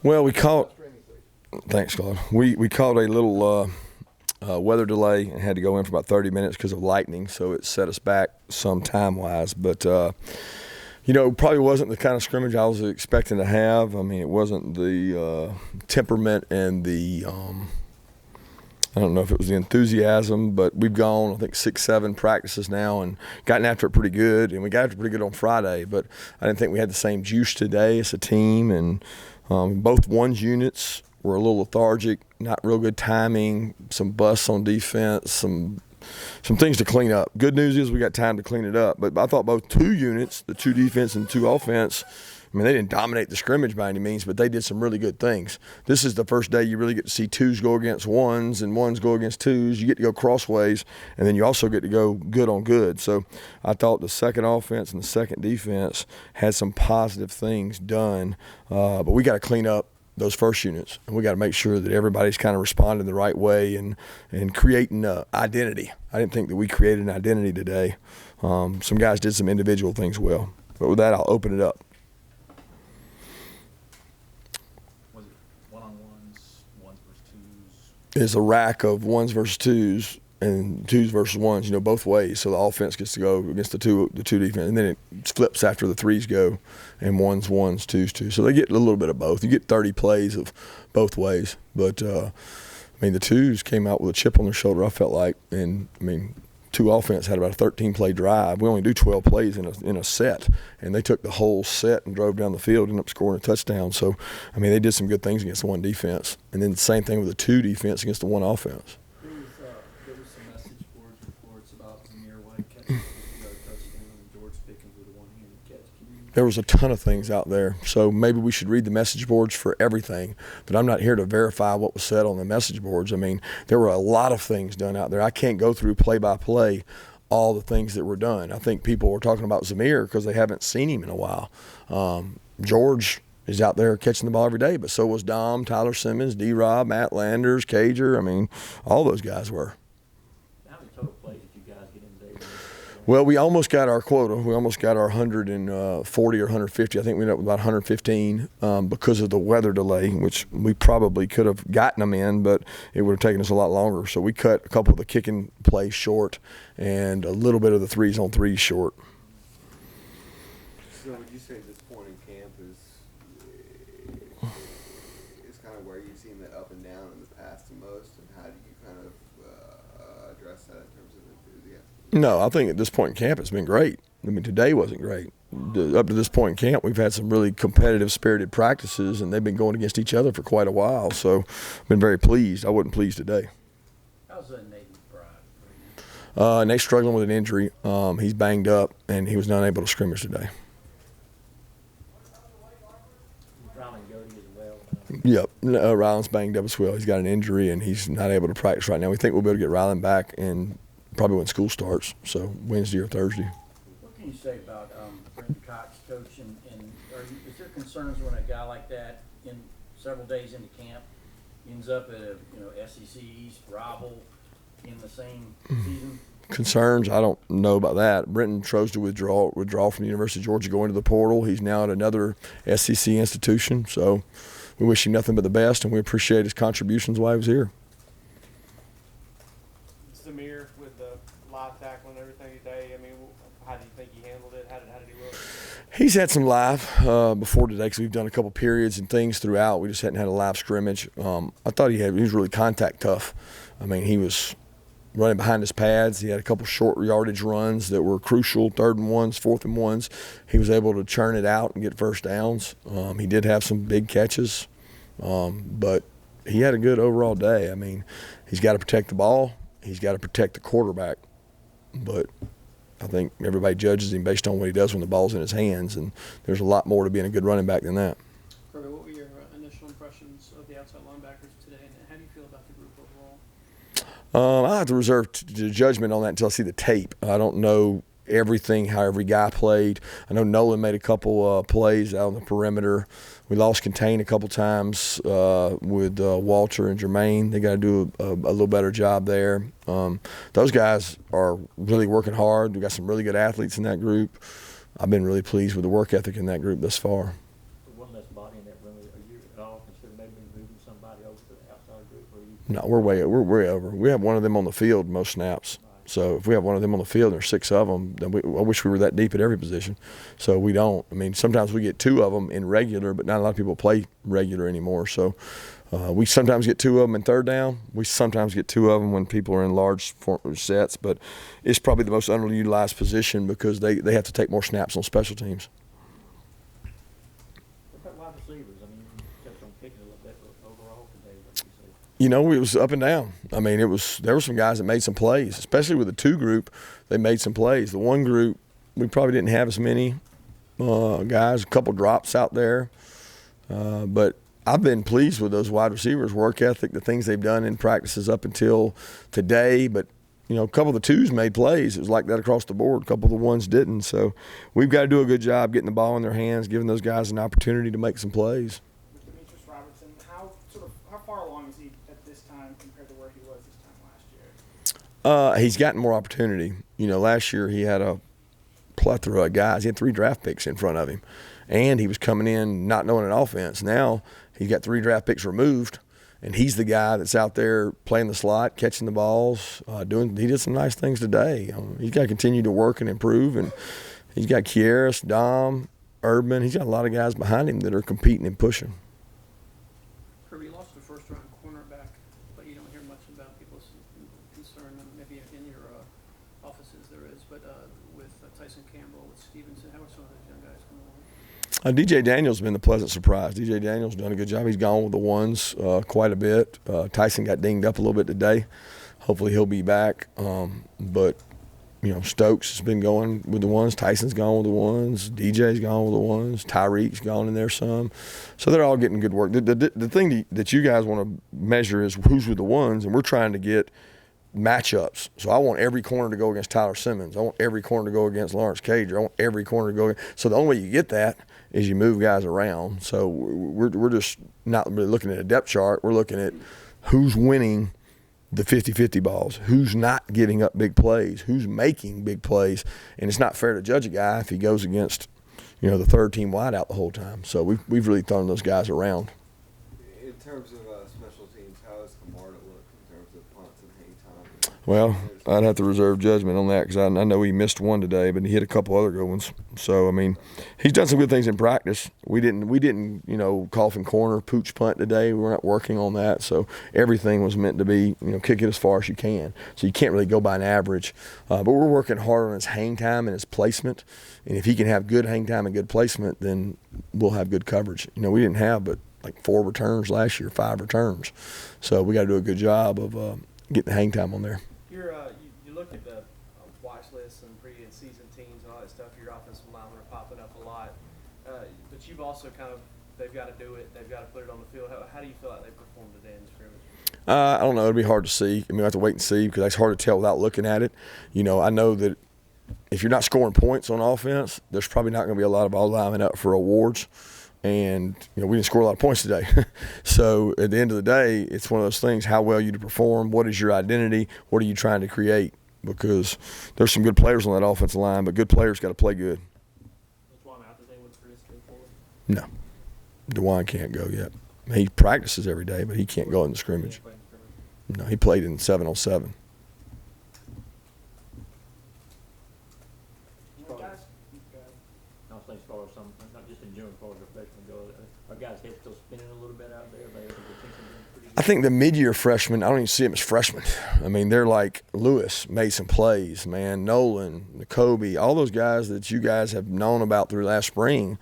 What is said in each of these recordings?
Well, we caught. Thanks, Claude. We caught a little weather delay and had to go in for about 30 minutes because of lightning, so it set us back some time-wise. But it probably wasn't the kind of scrimmage I was expecting to have. I mean, it wasn't the temperament and the I don't know if it was the enthusiasm, but we've gone, I think, 6-7 practices now and gotten after it pretty good. And we got after it pretty good on Friday, but I didn't think we had the same juice today as a team. And both ones units were a little lethargic, not real good timing, some busts on defense, some things to clean up. Good news is we got time to clean it up. But I thought both two units, the two defense and two offense, I mean, they didn't dominate the scrimmage by any means, but they did some really good things. This is the first day you really get to see twos go against ones and ones go against twos. You get to go crossways, and then you also get to go good on good. So I thought the second offense and the second defense had some positive things done, but we got to clean up those first units, and we got to make sure that everybody's kind of responding the right way and creating identity. I didn't think that we created an identity today. Some guys did some individual things well. But with that, I'll open it up. Is a rack of ones versus twos and twos versus ones, both ways. So the offense gets to go against the two defense, and then it flips after the threes go, and ones, twos. So they get a little bit of both. You get 30 plays of both ways. But, the twos came out with a chip on their shoulder, I felt like. And, two offense had about a 13-play drive. We only do 12 plays in a set, and they took the whole set and drove down the field and ended up scoring a touchdown. So, they did some good things against the one defense. And then the same thing with the two defense against the one offense. There was some message boards reports about Zamir White catching a 50-yard touchdown and George Pickens with a one-handed catch. There was a ton of things out there, so maybe we should read the message boards for everything, but I'm not here to verify what was said on the message boards. There were a lot of things done out there. I can't go through play-by-play all the things that were done. I think people were talking about Zamir because they haven't seen him in a while. George is out there catching the ball every day, but so was Dom, Tyler Simmons, D-Rob, Matt Landers, Cager. All those guys were. How many total plays did you guys get in today? Well, we almost got our quota. We almost got our 140 or 150. I think we ended up with about 115 because of the weather delay, which we probably could have gotten them in, but it would have taken us a lot longer. So we cut a couple of the kicking plays short and a little bit of the threes on threes short. So would you say at this point in camp is kind of where you've seen the up and down in the past the most, and how do you kind of address that in terms of enthusiasm? No, I think at this point in camp it's been great. Today wasn't great. Up to this point in camp, we've had some really competitive, spirited practices, and they've been going against each other for quite a while. So I've been very pleased. I wasn't pleased today. How's Nate McBride? Nate's struggling with an injury. He's banged up, and he was not able to scrimmage today. Yep, Ryland's banged up as well. He's got an injury, and he's not able to practice right now. We think we'll be able to get Ryland back, and probably when school starts, so Wednesday or Thursday. What can you say about Brenton Cox, coach, and is there concerns when a guy like that, in several days into camp, ends up at a SEC East rival in the same season? Concerns? I don't know about that. Brenton chose to withdraw from the University of Georgia, go into the portal. He's now at another SEC institution, so we wish him nothing but the best, and we appreciate his contributions while he was here. Zamir with the live tackle and everything today, how do you think he handled it? How did he look? He's had some live before today because we've done a couple periods and things throughout. We just hadn't had a live scrimmage. I thought he was really contact tough. He was running behind his pads. He had a couple short yardage runs that were crucial, 3rd and 1s, 4th and 1s. He was able to churn it out and get first downs. He did have some big catches, but he had a good overall day. He's got to protect the ball. He's got to protect the quarterback. But I think everybody judges him based on what he does when the ball's in his hands, and there's a lot more to being a good running back than that. Kirby, what were your initial impressions of the outside linebackers today, and how do you feel about the group overall? I have to reserve the judgment on that until I see the tape. I don't know everything, how every guy played. I know Nolan made a couple plays out on the perimeter. We lost contain a couple times with Walter and Jermaine. They got to do a little better job there. Those guys are really working hard. We got some really good athletes in that group. I've been really pleased with the work ethic in that group thus far. One less body in that room. call, consider maybe moving somebody over to the outside group, or you? No, we're way over. We have one of them on the field most snaps. So if we have one of them on the field and there's 6 of them, then I wish we were that deep at every position. So we don't. I mean, sometimes we get 2 of them in regular, but not a lot of people play regular anymore. So we sometimes get 2 of them in third down. We sometimes get 2 of them when people are in large sets. But it's probably the most underutilized position because they have to take more snaps on special teams. What about wide receivers? I mean, you touched on kicking a little bit, but overall today, what do you say? You know, it was up and down. I mean, there were some guys that made some plays, especially with the 2 group. They made some plays. The 1 group, we probably didn't have as many guys. A couple drops out there, but I've been pleased with those wide receivers' work ethic, the things they've done in practices up until today. But you know, a couple of the 2s made plays. It was like that across the board. A couple of the 1s didn't. So we've got to do a good job getting the ball in their hands, giving those guys an opportunity to make some plays. How far along is he at this time compared to where he was this time last year? He's gotten more opportunity. You know, last year he had a plethora of guys. He had 3 draft picks in front of him, and he was coming in not knowing an offense. Now he's got 3 draft picks removed, and he's the guy that's out there playing the slot, catching the balls, He did some nice things today. He's got to continue to work and improve, and he's got Kieris, Dom, Urban. He's got a lot of guys behind him that are competing and pushing. Kirby, you lost the first-round cornerback, but you don't hear much about people's concern. Maybe in your offices there is, but with Tyson Campbell, with Stevenson, how are some of those young guys coming along? DJ Daniels has been the pleasant surprise. DJ Daniels done a good job. He's gone with the 1s quite a bit. Tyson got dinged up a little bit today. Hopefully he'll be back. But you know, Stokes has been going with the 1s. Tyson's gone with the 1s. DJ's gone with the 1s. Tyreek's gone in there some. So they're all getting good work. The thing that you guys want to measure is who's with the 1s, and we're trying to get matchups. So I want every corner to go against Tyler Simmons. I want every corner to go against Lawrence Cager. I want every corner to go against. So the only way you get that is you move guys around. So we're just not really looking at a depth chart. We're looking at who's winning the 50-50 balls, who's not giving up big plays, who's making big plays. And it's not fair to judge a guy if he goes against, you know, the 3rd team wide out the whole time. So we've really thrown those guys around. In terms of special teams, how does Kamara look in terms of punts and hang time? Well, I'd have to reserve judgment on that because I know he missed 1 today, but he hit a couple other good ones. So, I mean, he's done some good things in practice. We didn't, you know, coffin corner, pooch punt today. We were not working on that. So everything was meant to be, you know, kick it as far as you can. So you can't really go by an average. But we're working hard on his hang time and his placement. And if he can have good hang time and good placement, then we'll have good coverage. You know, we didn't have but like 4 returns last year, 5 returns. So we got to do a good job of getting the hang time on there. You look at the watch lists and previous season teams and all that stuff. Your offensive linemen are popping up a lot, but you've also they've got to do it. They've got to put it on the field. How do you feel like they performed today in the scrimmage? I don't know. It'll be hard to see. I mean, we have to wait and see because it's hard to tell without looking at it. You know, I know that if you're not scoring points on offense, there's probably not going to be a lot of all linemen up for awards. And, you know, we didn't score a lot of points today. So at the end of the day, it's one of those things, how well you perform, what is your identity, what are you trying to create? Because there's some good players on that offensive line, but good players got to play good. Was out today with Chris forward? No. DeWine can't go yet. He practices every day, but he can't go in the scrimmage. No, he played in 7-on-7. I'll say as far as some, not just in general, as far as the freshmen go, our guys' heads still spinning a little bit out there. They have the potential to be pretty good. I think the mid-year freshmen, I don't even see them as freshmen. I mean, they're like Lewis made some plays, man. Nolan, Kobe, all those guys that you guys have known about through last spring,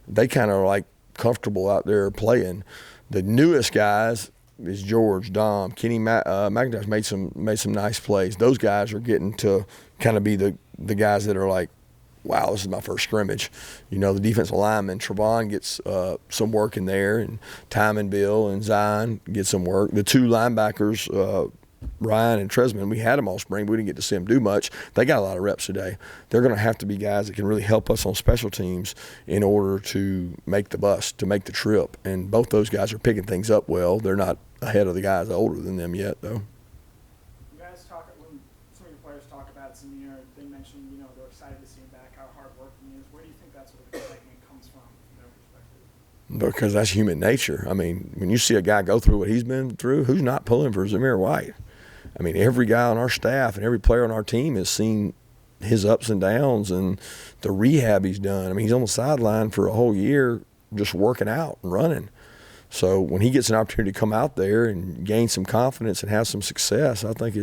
they kind of like comfortable out there playing. The newest guys is George, Dom, Kenny McIntosh made some nice plays. Those guys are getting to kind of be the guys that are like, wow, this is my first scrimmage. You know, the defensive lineman, Trevon gets some work in there, and Timon Bill and Zion get some work. The 2 linebackers, Ryan and Tresman, we had them all spring, but we didn't get to see them do much. They got a lot of reps today. They're going to have to be guys that can really help us on special teams in order to make the bus, to make the trip. And both those guys are picking things up well. They're not ahead of the guys older than them yet, though. You guys talk, when some of your players talk about Zamir, they mention, you know, they're excited to see him back, how hard working he is. Where do you think that sort of excitement comes from their perspective? because that's human nature. I mean, when you see a guy go through what he's been through, who's not pulling for Zamir White? I mean, every guy on our staff and every player on our team has seen his ups and downs and the rehab he's done. I mean, he's on the sideline for a whole year just working out and running. So when he gets an opportunity to come out there and gain some confidence and have some success, I think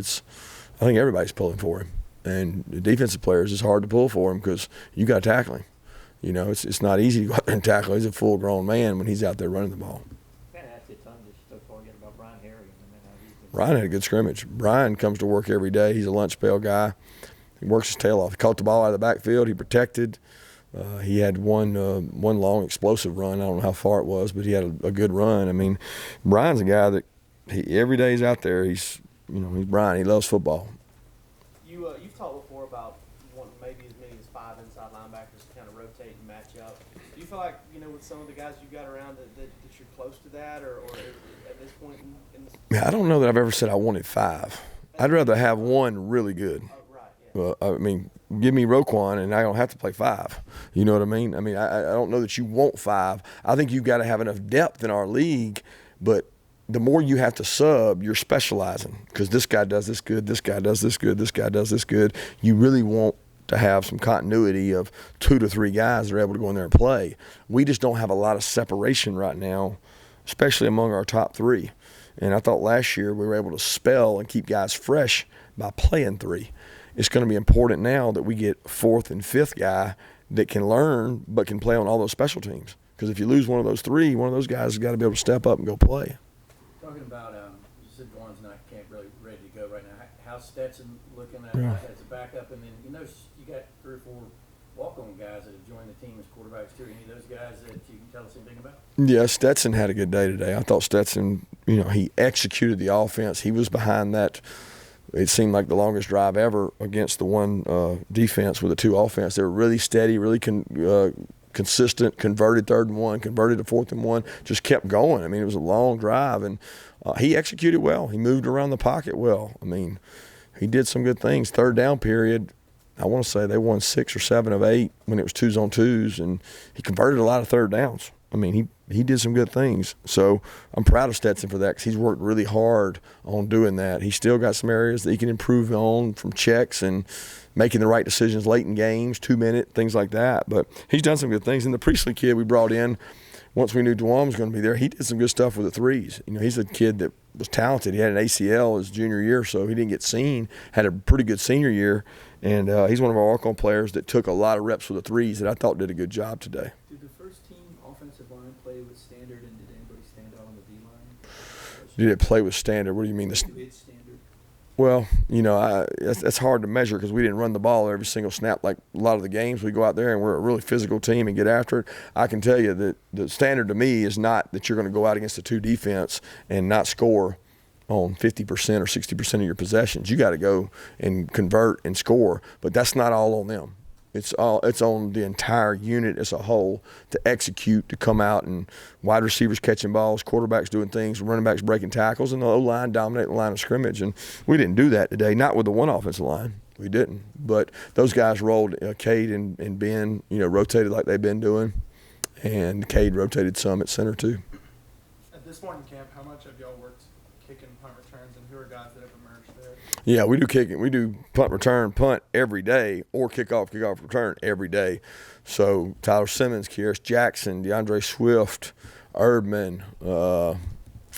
everybody's pulling for him. And the defensive players, it's hard to pull for him because you got to tackle him. You know, it's not easy to go out there and tackle. He's a full-grown man when he's out there running the ball. Fantastic ton just so far again about Brian Harry. Brian had a good scrimmage. Brian comes to work every day. He's a lunch pail guy. He works his tail off. He caught the ball out of the backfield. He protected. He had one long explosive run. I don't know how far it was, but he had a good run. I mean, Brian's a guy that every day he's out there. He's Brian. He loves football. You've talked before about wanting maybe as many as 5 inside linebackers to kind of rotate and match up. Do you feel like, with some of the guys you've got around that you're close to that, or at this point in the Yeah, I don't know that I've ever said I wanted 5. I'd rather have one really good. right, yeah. I mean, give me Roquan, and I don't have to play 5. You know what I mean? I mean, I don't know that you want 5. I think you've got to have enough depth in our league, but the more you have to sub, you're specializing because this guy does this good, this guy does this good, this guy does this good. You really want to have some continuity of 2 to 3 guys that are able to go in there and play. We just don't have a lot of separation right now, especially among our top 3. And I thought last year we were able to spell and keep guys fresh by playing 3. It's going to be important now that we get 4th and 5th guy that can learn but can play on all those special teams. Because if you lose one of those 3, one of those guys has got to be able to step up and go play. Talking about, you said Juan's not ready to go right now. How's Stetson looking at Yeah. as a backup? And then you got 3 or 4 walk-on guys that have joined the team as quarterbacks too. Any of those guys that you can tell us anything about? Yeah, Stetson had a good day today. I thought Stetson, he executed the offense. He was behind that. It seemed like the longest drive ever against the one defense with the 2 offense. They were really steady, really consistent, converted 3rd and 1, converted to 4th and 1, just kept going. I mean, it was a long drive, and he executed well. He moved around the pocket well. I mean, he did some good things. 3rd down period, I want to say they won 6 or 7 of 8 when it was 2s on 2s, and he converted a lot of 3rd downs. I mean, he did some good things. So I'm proud of Stetson for that because he's worked really hard on doing that. He's still got some areas that he can improve on from checks and making the right decisions late in games, 2-minute, things like that. But he's done some good things. And the Priestley kid we brought in, once we knew Dwan was going to be there, he did some good stuff with the 3s. He's a kid that was talented. He had an ACL his junior year, so he didn't get seen. Had a pretty good senior year. And he's one of our walk-on players that took a lot of reps with the 3s that I thought did a good job today. Did the first team offensive line play with standard, and did anybody stand out on the D-line? Did it play with standard? What do you mean? With standard? Well, that's hard to measure because we didn't run the ball every single snap like a lot of the games. We go out there and we're a really physical team and get after it. I can tell you that the standard to me is not that you're going to go out against a 2 defense and not score on 50% or 60% of your possessions. You got to go and convert and score, but that's not all on them. It's on the entire unit as a whole to execute, to come out and wide receivers catching balls, quarterbacks doing things, running backs breaking tackles, and the O-line dominating the line of scrimmage. And we didn't do that today, not with the one offensive line. We didn't. But those guys rolled. Cade and Ben, rotated like they've been doing, and Cade rotated some at center too. At this point in camp, how much have y'all worked kicking punt returns, and who are guys that have emerged there? Yeah, we do kicking. We do punt, return, punt every day, or kickoff, return every day. So Tyler Simmons, Kieris Jackson, DeAndre Swift, Erdman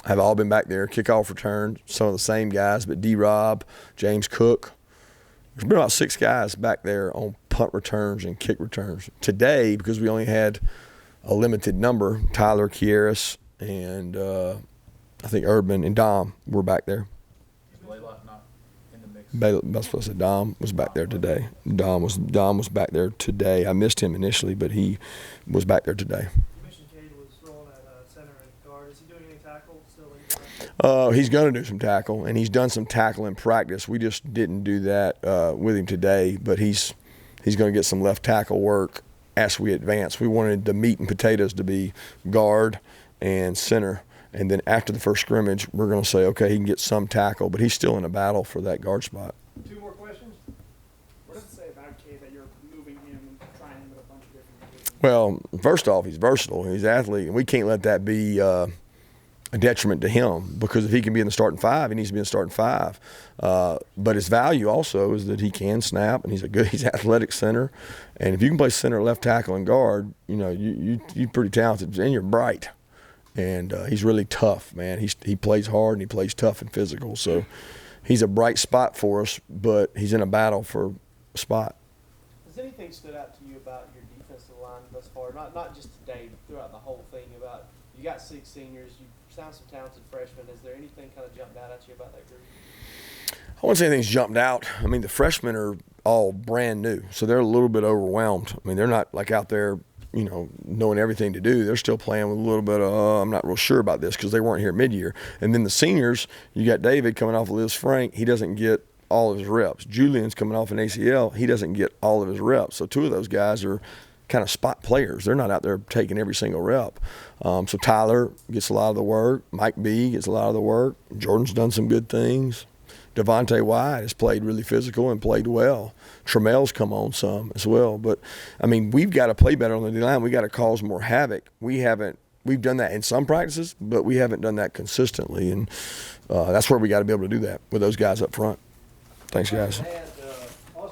have all been back there. Kickoff, return, some of the same guys, but D-Rob, James Cook. There's been about 6 guys back there on punt returns and kick returns. Today, because we only had a limited number, Tyler, Kieris, and I think Erdman and Dom were back there. That's supposed to say Dom was back there today. Dom was back there today. I missed him initially, but he was back there today. You mentioned Cade was rolling at center and guard. Is he doing any tackle still? He's going to do some tackle, and he's done some tackle in practice. We just didn't do that with him today, but he's going to get some left tackle work as we advance. We wanted the meat and potatoes to be guard and center. And then after the first scrimmage, we're going to say, okay, he can get some tackle, but he's still in a battle for that guard spot. 2 more questions. What does it say about Cade that you're moving him and trying him with a bunch of different positions? Well, first off, he's versatile. He's an athlete, and we can't let that be a detriment to him, because if he can be in the starting five, he needs to be in the starting five. But his value also is that he can snap, and he's athletic center. And if you can play center, left tackle, and guard, you're pretty talented, and you're bright. And he's really tough, man. He plays hard, and he plays tough and physical. So he's a bright spot for us, but he's in a battle for a spot. Has anything stood out to you about your defensive line thus far? Not just today, but throughout the whole thing. About you got 6 seniors, you sound some talented freshmen. Is there anything kind of jumped out at you about that group? I wouldn't say anything's jumped out. I mean, the freshmen are all brand new, so they're a little bit overwhelmed. I mean, they're not like out there, knowing everything to do. They're still playing with a little bit of, I'm not real sure about this, because they weren't here mid-year. And then the seniors, you got David coming off of Liz Frank. He doesn't get all of his reps. Julian's coming off an ACL. He doesn't get all of his reps. So 2 of those guys are kind of spot players. They're not out there taking every single rep. So Tyler gets a lot of the work. Mike B gets a lot of the work. Jordan's done some good things. Devontae White has played really physical and played well. Tramel's come on some as well. But, I mean, we've got to play better on the D-line. We've got to cause more havoc. We've done that in some practices, but we haven't done that consistently. And that's where we got to be able to do that with those guys up front. Thanks, guys.